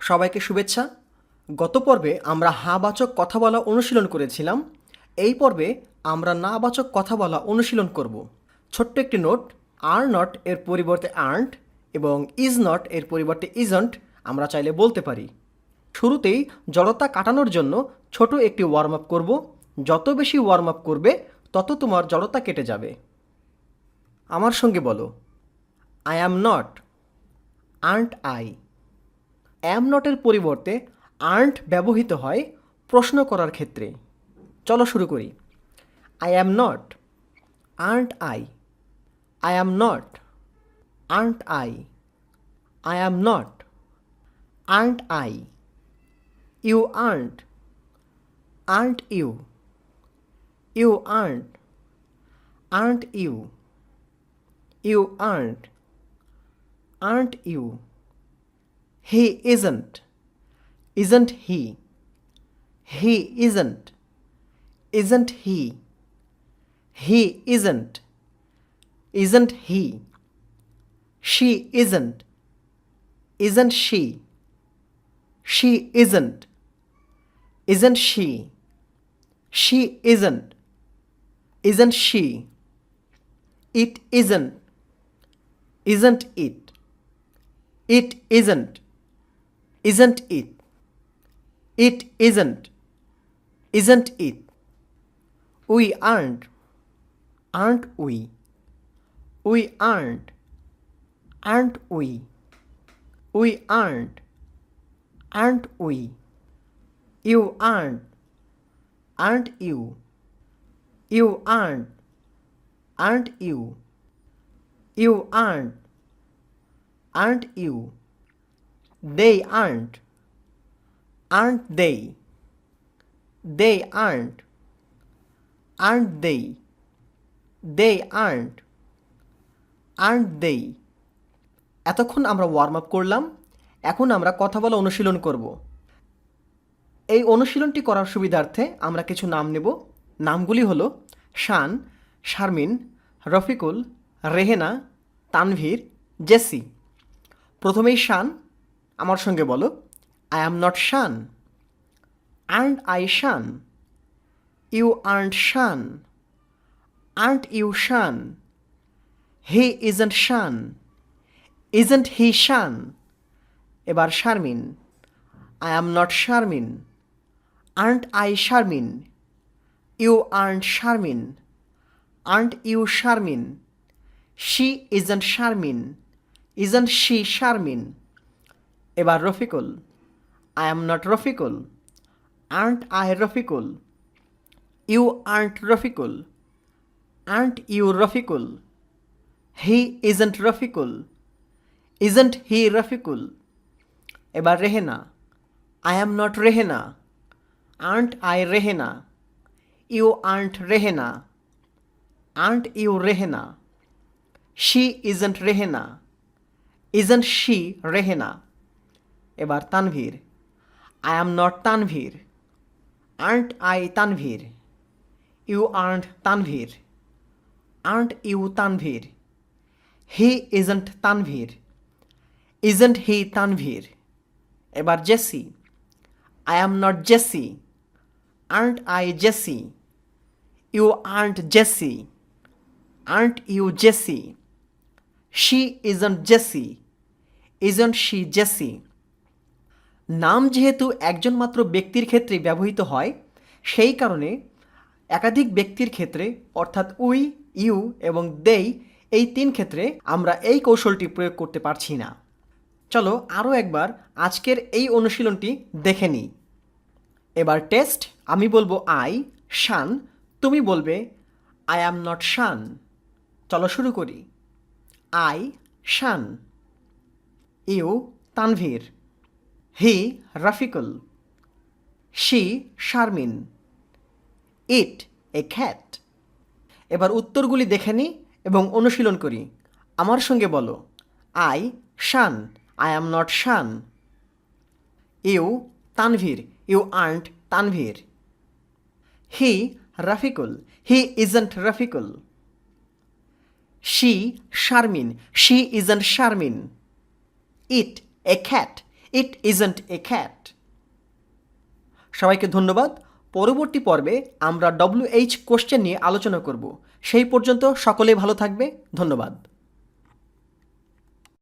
সবাইকে শুভেচ্ছা। গত পর্বে আমরা হা-বাচক কথা বলা অনুশীলন করেছিলাম। এই পর্বে আমরা না-বাচক কথা বলা অনুশীলন করব। ছোট্ট একটি নোট, আর নট এর পরিবর্তে আর্নড এবং ইজ নট এর পরিবর্তে ইজন্ট আমরা চাইলে বলতে পারি। শুরুতেই জড়তা কাটানোর জন্য ছোট একটি ওয়ার্ম আপ করব। যত বেশি ওয়ার্ম আপ করবে তত তোমার জড়তা কেটে যাবে। আমার সঙ্গে বলো, I am not, aren't I. Am নটের পরিবর্তে আর্নড ব্যবহৃত হয় প্রশ্ন করার ক্ষেত্রে। চলো শুরু করি। I am not, aren't I. I am not, aren't I. I am not, aren't I. You aren't, aren't you. You aren't, aren't you. You aren't, aren't you. He isn't, isn't he? He isn't, isn't he? He isn't, isn't he? She isn't, isn't she? She isn't, isn't she? She isn't, isn't she? It isn't, isn't it? It isn't, isn't it? It isn't, isn't it? We aren't, aren't we? We aren't, aren't we? We aren't, aren't we? You aren't, aren't you? You aren't, aren't you? You aren't, aren't you? They aren't, aren't they? They aren't, aren't they? They aren't, aren't they? এতক্ষণ আমরা warm up করলাম। এখন আমরা কথা বলা অনুশীলন করব। এই অনুশীলনটি করার সুবিধার্থে আমরা কিছু নাম নেব। নামগুলি হলো শান, শারমিন, রফিকুল, রেহেনা, তানভীর, জেসি। প্রথমেই শান। আমার সঙ্গে বলো, I am not Shan, aren't I Shan. You aren't Shan, aren't you Shan. He isn't Shan, isn't he Shan. এবার Sharmin, I am not Sharmin, aren't I Sharmin. You aren't Sharmin, aren't you Sharmin. She isn't Sharmin, isn't she Sharmin. এবার Rafiqul, I am not Rafiqul, aren't I Rafiqul. You aren't Rafiqul, aren't you Rafiqul. He isn't Rafiqul, isn't he Rafiqul. এবার Rehena, I am not Rehena, aren't I Rehena. You aren't Rehena, aren't you Rehena. She isn't Rehena, isn't she Rehena. এবার Tanvir, I am not Tanvir, aren't I Tanvir. You aren't Tanvir, aren't you Tanvir. He isn't Tanvir, isn't he Tanvir. এবার Jesi, I am not Jesi, aren't I Jesi. You aren't Jesi, aren't you Jesi. She isn't Jesi, isn't she Jesi. নাম যেহেতু একজন মাত্র ব্যক্তির ক্ষেত্রে ব্যবহৃত হয়, সেই কারণে একাধিক ব্যক্তির ক্ষেত্রে অর্থাৎ উই, ইউ এবং দেই, এই তিন ক্ষেত্রে আমরা এই কৌশলটি প্রয়োগ করতে পারছি না। চলো আরও একবার আজকের এই অনুশীলনটি দেখে নিই। এবার টেস্ট। আমি বলবো আই শান, তুমি বলবে আই অ্যাম নট শান। চলো শুরু করি। I Shan. You Tanvir. He Rafiqul. She Sharmin. It a cat. এবার উত্তরগুলি দেখে নিই এবং অনুশীলন করি। আমার সঙ্গে বলো, I Shan, I am not Shan. You Tanvir, you aren't Tanvir. He Rafiqul, he isn't Rafiqul. She Sharmin, she isn't Sharmin. It a cat, it isn't a cat. সবাইকে ধন্যবাদ। পরবর্তী পর্বে আমরা WH কোশ্চেন নিয়ে আলোচনা করব। সেই পর্যন্ত সকলেই ভালো থাকবে। ধন্যবাদ।